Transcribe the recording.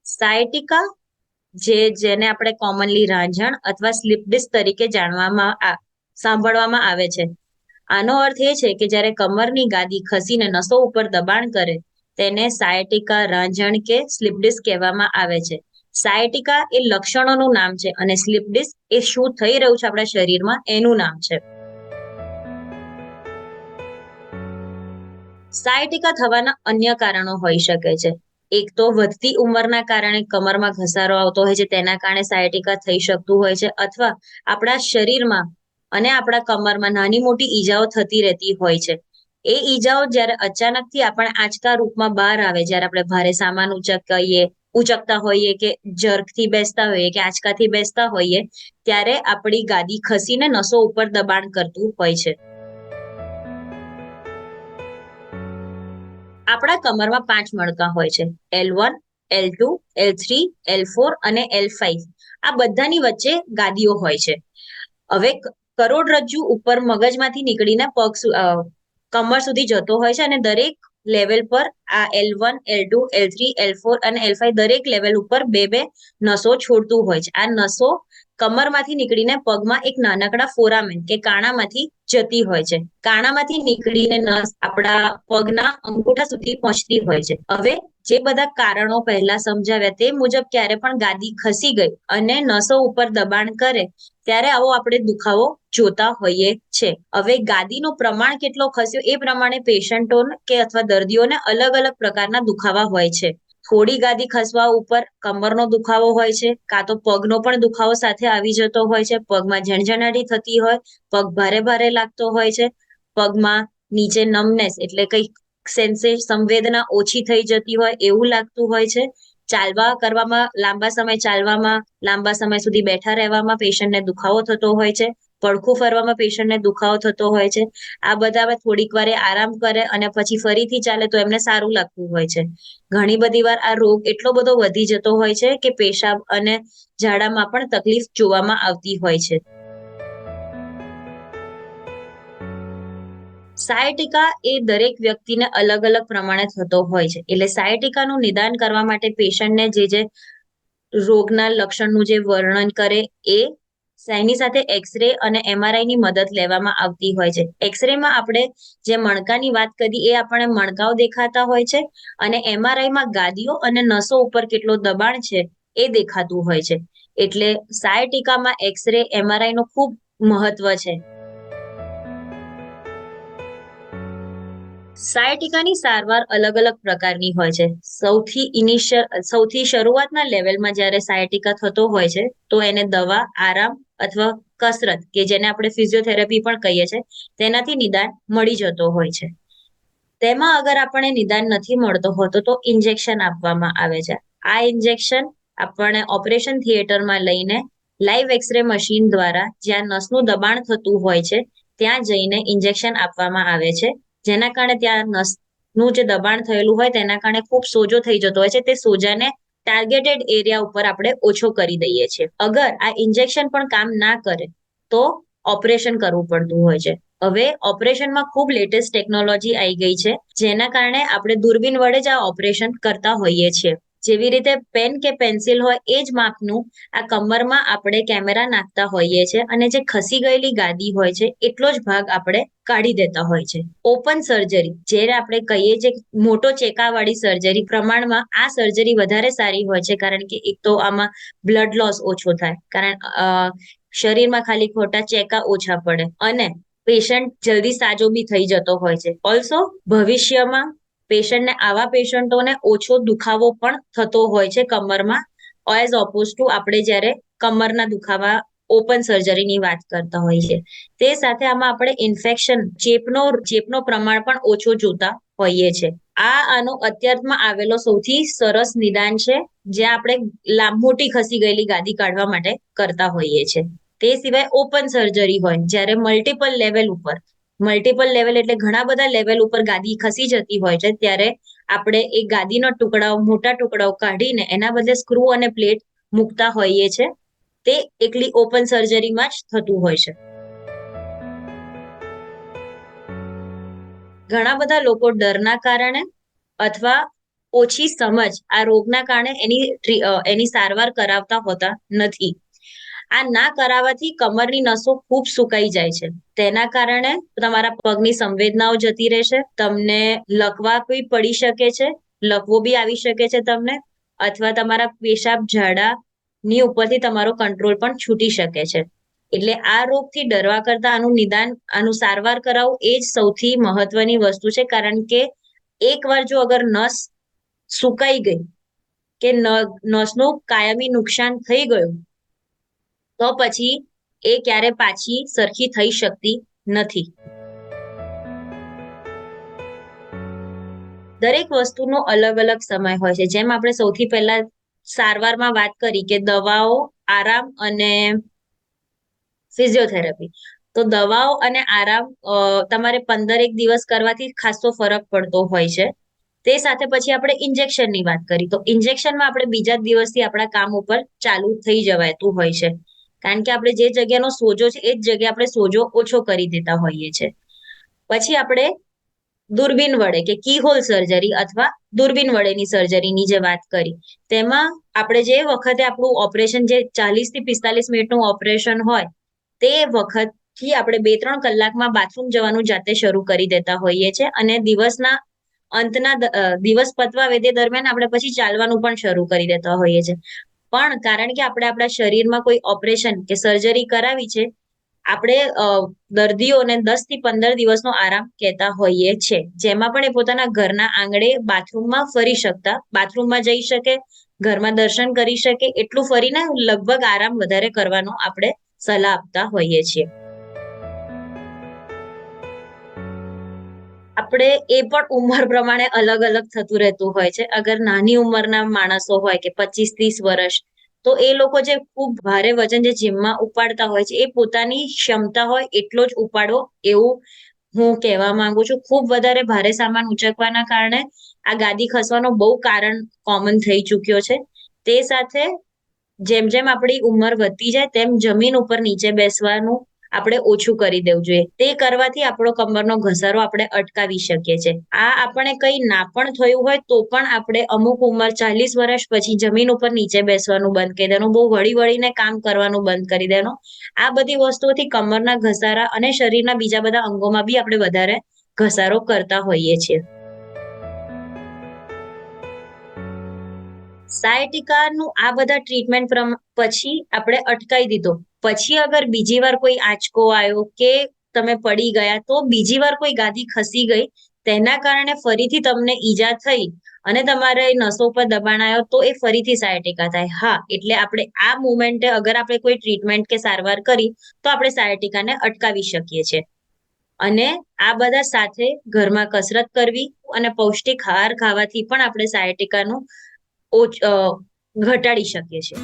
Sciatica જેને આપણે commonly રાંઝણ અથવા સ્લીપ ડિસ્ક તરીકે સાંભળવામાં આવે છે. આનો અર્થ એ છે કે જ્યારે કમરની ગાદી ખસીને નસો ઉપર દબાણ કરે તેને સાયટિકા, રાંઝણ કે સ્લીપ ડિસ્ક કહેવામાં આવે છે. સાયટિકા એ લક્ષણોનું નામ છે અને સ્લીપ ડિસ્ક એ શું થઈ રહ્યું છે આપણા શરીરમાં એનું નામ છે. સાયટિકા થવાના અન્ય કારણો હોઈ શકે છે. એક તો વધતી ઉંમરના કારણે કમરમાં ઘસારો આવતો હોય છે, તેના કારણે સાયટિકા થઈ શકતું હોય છે, અથવા આપણા શરીરમાં અને આપણા કમરમાં નાની મોટી ઈજાઓ થતી રહેતી હોય છે. એ ઈજાઓ જ્યારે અચાનકથી આપણા આંચકા રૂપમાં બહાર આવે, જ્યારે આપણે ભારે સામાન ઉચકતા હોઈએ કે જર્કથી બેસતા હોઈએ કે આંચકાથી બેસતા હોઈએ, ત્યારે આપણી ગાદી ખસીને નસો ઉપર દબાણ કરતું હોય છે. આપણા કમરમાં 5 મણકા હોય છે: L1, L2, L3, L4 અને L5. આ બધાની વચ્ચે ગાદીઓ હોય છે. હવે કરોડરજ્જુ ઉપર મગજમાંથી નીકળીને કમર સુધી જતો હોય છે, અને દરેક લેવલ પર આ L1, L2, L3, L4 અને L5 દરેક લેવલ ઉપર બે નસો છોડતું હોય છે. આ નસો કમરમાંથી નીકળીને પગમાં એક નાનકડા ફોરામેન કે કાણામાંથી જતી હોય છે. કાણામાંથી નીકળીને નસ આપણા પગના અંગૂઠા સુધી પહોંચતી હોય છે. હવે જે બધા કારણો પહેલા સમજાવ્યા તે મુજબ ક્યારે પણ ગાદી ખસી ગઈ અને નસો ઉપર દબાણ કરે ત્યારે આવો આપણે દુખાવો જોતા હોઈએ છે. હવે ગાદીનું પ્રમાણ કેટલો ખસ્યો એ પ્રમાણે પેશન્ટોને કે અથવા દર્દીઓને અલગ અલગ પ્રકારના દુખાવા હોય છે. થોડી ગાદી ખસવા ઉપર કમરનો દુખાવો હોય છે, કાં તો પગનો પણ દુખાવો સાથે આવી જતો હોય છે. પગમાં ઝણઝણાટી થતી હોય, પગ ભારે ભારે લાગતો હોય છે, પગમાં નીચે નમનેસ એટલે કંઈક સંવેદના ઓછી થઈ જતી હોય એવું લાગતું હોય છે. ચાલવા કરવામાં, લાંબા સમય સુધી બેઠા રહેવામાં પેશન્ટને દુખાવો થતો હોય છે. પડખું ફરવામાં પેશન્ટને દુખાવો થતો હોય છે. આ બધા થોડીક વાર આરામ કરે અને પછી ફરીથી ચાલે તો એમને સારું લાગતું હોય છે. ઘણી બધી વાર આ રોગ એટલો બધો વધી જતો હોય છે કે પેશાબ અને ઝાડામાં પણ તકલીફ જોવામાં આવતી હોય છે. સાયટિકા એ દરેક વ્યક્તિને અલગ અલગ પ્રમાણે થતો હોય છે. એટલે સાયટિકાનું નિદાન કરવા માટે પેશન્ટને જે રોગના લક્ષણનું જે વર્ણન કરે એની સાથે એક્સરે અને MRI ની મદદ લેવામાં આવતી હોય છે. એક્સરેમાં આપણે જે મણકાની વાત કરી એ આપણને મણકાઓ દેખાતા હોય છે, અને MRI માં ગાદીઓ અને નસો ઉપર કેટલો દબાણ છે એ દેખાતું હોય છે. એટલે સાયટિકામાં એક્સરે, MRI નું ખૂબ મહત્વ છે. સાયટિકાની સારવાર અલગ અલગ પ્રકારની હોય છે. સૌથી શરૂઆતના લેવલમાં જ્યારે સાયટિકા થતો હોય છે તો એને દવા, આરામ અથવા કસરત કે જેને આપણે ફિઝિયોથેરાપી પણ કહીએ છીએ તેનાથી નિદાન મળી જતો હોય છે. તેમાં અગર આપણને નિદાન નથી મળતો હોતો તો ઇન્જેક્શન આપવામાં આવે છે. આ ઇન્જેક્શન આપણને ઓપરેશન થિયેટરમાં લઈને લાઈવ એક્સરે મશીન દ્વારા જ્યાં નસનું દબાણ થતું હોય છે ત્યાં જઈને ઇન્જેક્શન આપવામાં આવે છે, જેના કારણે ત્યાં નસનું જે દબાણ થયેલું હોય તેના કારણે ખૂબ સોજો થઈ જતો હોય છે. તે સોજાને ટાર્ગેટેડ એરિયા ઉપર આપણે ઓછો કરી દઈએ છીએ. અગર આ ઇન્જેક્શન પણ કામ ના કરે તો ઓપરેશન કરવું પડતું હોય છે. હવે ઓપરેશનમાં ખૂબ લેટેસ્ટ ટેકનોલોજી આવી ગઈ છે, જેના કારણે આપણે દૂરબીન વડે જ આ ઓપરેશન કરતા હોઈએ છીએ. જેવી રીતે પેન કે પેન્સિલ હોય એ જ માપનું આ કમરમાં આપણે કેમેરા નાખતા હોઈએ છીએ, અને જે ખસી ગયેલી ગાદી હોય છે એટલો જ ભાગ આપણે કાઢી દેતા હોય છે. ઓપન સર્જરી, જ્યારે આપણે કહીએ છીએ મોટો ચેકાવાળી સર્જરી, પ્રમાણમાં આ સર્જરી વધારે સારી હોય છે, કારણ કે એક તો આમાં બ્લડ લોસ ઓછો થાય, શરીરમાં ખાલી ખોટા ચેકા ઓછા પડે અને પેશન્ટ જલ્દી સાજો બી થઈ જતો હોય છે. ઓલ્સો ભવિષ્યમાં આવા પેશન્ટોને ઓછો દુખાવો પણ થતો હોય છે કમરમાં, એઝ ઓપોઝ ટુ આપણે જ્યારે કમરના દુખાવા ઓપન સર્જરીની વાત કરતા હોઈએ છીએ. તે સાથે આમાં આપણે ઇન્ફેક્શન, ચેપનો પ્રમાણ પણ ઓછો જોતા હોઈએ છે. આનો અત્યારમાં આવેલો સૌથી સરસ નિદાન છે, જ્યાં આપણે મોટી ખસી ગયેલી ગાદી કાઢવા માટે કરતા હોઈએ છે. તે સિવાય ઓપન સર્જરી હોય જ્યારે મલ્ટિપલ લેવલ એટલે ઘણા બધા લેવલ ઉપર ગાદી ખસી જતી હોય છે, ત્યારે આપણે એ ગાદીના મોટા ટુકડાઓ કાઢીને એના બદલે સ્ક્રૂ અને પ્લેટ મૂકતા હોઈએ છે. તે એકલી ઓપન સર્જરીમાં જ થતું હોય છે. ઘણા બધા લોકો ડરના કારણે અથવા ઓછી સમજ આ રોગના કારણે એની સારવાર કરાવતા હોતા નથી. આ ના કરાવવાથી કમરની નસો ખૂબ સુકાઈ જાય છે. તેના કારણે તમારા પગની સંવેદનાઓ જતી રહેશે, તમને લકવા બી પડી શકે છે, લકવો બી આવી શકે છે તમને, અથવા તમારા પેશાબ ઝાડા ની ઉપરથી તમારો કંટ્રોલ પણ છૂટી શકે છે. એટલે આ રોગથી ડરવા કરતા આનું સારવાર કરાવવું એ જ સૌથી મહત્વની વસ્તુ છે. કારણ કે એકવાર જો અગર નસ સુકાઈ ગઈ કે નસનું કાયમી નુકસાન થઈ ગયું તો પછી એ ક્યારે પાછી સરખી થઈ શકતી નથી. દરેક વસ્તુનો અલગ અલગ સમય હોય છે. જેમ આપણે સૌથી પહેલા સારવારમાં વાત કરી કે દવાઓ, આરામ અને ફિઝિયોથેરાપી. તો દવાઓ અને આરામ તમારે 15 દિવસ કરવાથી ખાસો ફરક પડતો હોય છે. તે સાથે પછી આપણે ઇન્જેક્શનની વાત કરી. તો ઇન્જેક્શનમાં આપણે બીજા જ દિવસથી આપણા કામ ઉપર ચાલુ થઈ જવાતું હોય છે. કારણ કે આપણે જે જગ્યાનો સોજો છે એ જ જગ્યાએ આપણે સોજો ઓછો કરી દેતા હોઈએ છીએ. પછી આપણે દૂરબીન વડે કે કીહોલ સર્જરી અથવા દૂરબીન વડેની સર્જરીની જે વાત કરી, તેમાં આપણે જે વખતે આપણું ઓપરેશન જે 40 થી 45 મિનિટનું ઓપરેશન હોય તે વખતથી આપણે 2-3 કલાકમાં બાથરૂમ જવાનું જાતે શરૂ કરી દેતા હોઈએ છીએ. અને દિવસ પતવા વેદે દરમિયાન આપણે પછી ચાલવાનું પણ શરૂ કરી દેતા હોઈએ છીએ. પણ કારણ કે આપણે આપણા શરીરમાં કોઈ ઓપરેશન કે સર્જરી કરાવી છે, આપણે દર્દીઓને 10 થી 15 દિવસનો આરામ કહેતા હોઈએ છીએ. જેમાં પણ એ પોતાના ઘરના આંગણે બાથરૂમમાં જઈ શકે, ઘરમાં દર્શન કરી શકે, એટલું ફરીને લગભગ આરામ વધારે કરવાનો આપણે સલાહ આપતા હોઈએ છીએ. આપણે એ પણ ઉંમર પ્રમાણે અલગ અલગ થતું રહેતું હોય છે. અગર નાની ઉંમરના માણસો હોય કે 25-30 વર્ષ, તો એ લોકો જે ખૂબ ભારે વજન જે જીમમાં ઉપાડતા હોય છે, એ પોતાની ક્ષમતા હોય એટલો જ ઉપાડો એવું હું કહેવા માંગુ છું. ખૂબ વધારે ભારે સામાન ઉચકવાના કારણે આ ગાદી ખસવાનો બહુ કારણ કોમન થઈ ચૂક્યો છે. તે સાથે જેમ જેમ આપણી ઉંમર વધતી જાય તેમ જમીન ઉપર નીચે બેસવાનું આપણે ઓછું કરી દેવું જોઈએ. તે કરવાથી આપણો કમરનો ઘસારો આપણે અટકાવી શકીએ છીએ. આ આપણે કંઈ ના પણ થયું હોય તો પણ આપણે અમુક ઉંમર 40 વર્ષ પછી જમીન ઉપર નીચે બેસવાનું બંધ કરી દેવાનું, બહુ વળી વળીને કામ કરવાનું બંધ કરી દેવાનું. આ બધી વસ્તુઓથી કમરના ઘસારા અને શરીરના બીજા બધા અંગોમાં બી આપણે વધારે ઘસારો કરતા હોઈએ છીએ. સાયટિકાનું આ બધા ટ્રીટમેન્ટ પછી આપણે અટકાવી દીધો. પછી અગર બીજી વાર કોઈ આંચકો આવ્યો કે તમે પડી ગયા, તો બીજી વાર કોઈ ગાદી ખસી ગઈ, તેના કારણે ફરીથી તમને ઈજા થઈ અને તમારે નસો પર દબાણ આવ્યો, તો એ ફરીથી સાયટિકા થાય. હા, એટલે આપણે આ મુમેન્ટે અગર આપણે કોઈ ટ્રીટમેન્ટ કે સારવાર કરી તો આપણે સાયટિકાને અટકાવી શકીએ છીએ. અને આ બધા સાથે ઘરમાં કસરત કરવી અને પૌષ્ટિક આહાર ખાવાથી પણ આપણે સાયટિકાનું ઘટાડી શકીએ છીએ.